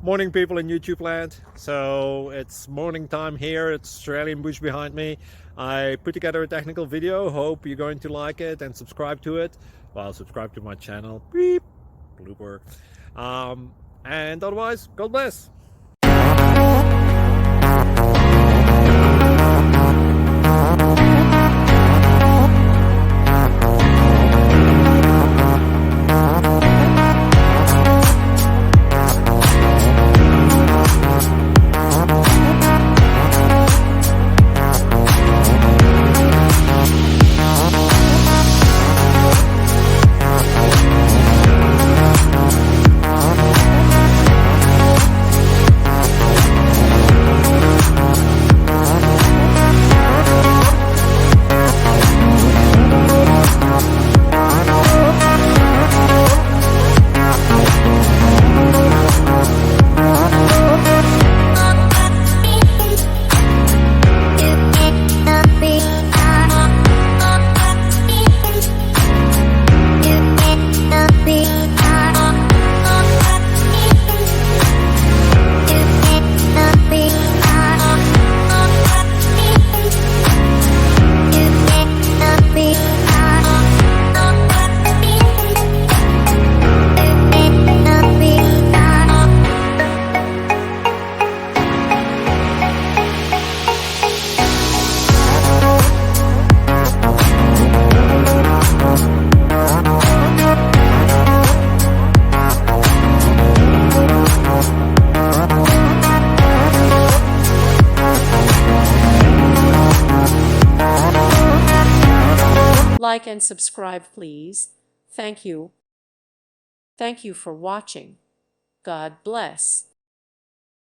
Morning, people in YouTube land. So it's morning time here. It's Australian bush behind me. I put together a technical video. Hope you're going to like it and subscribe to it. Well, subscribe to my channel. Beep. Blooper. And otherwise, God bless. Like and subscribe, please. Thank you. Thank you for watching. God bless.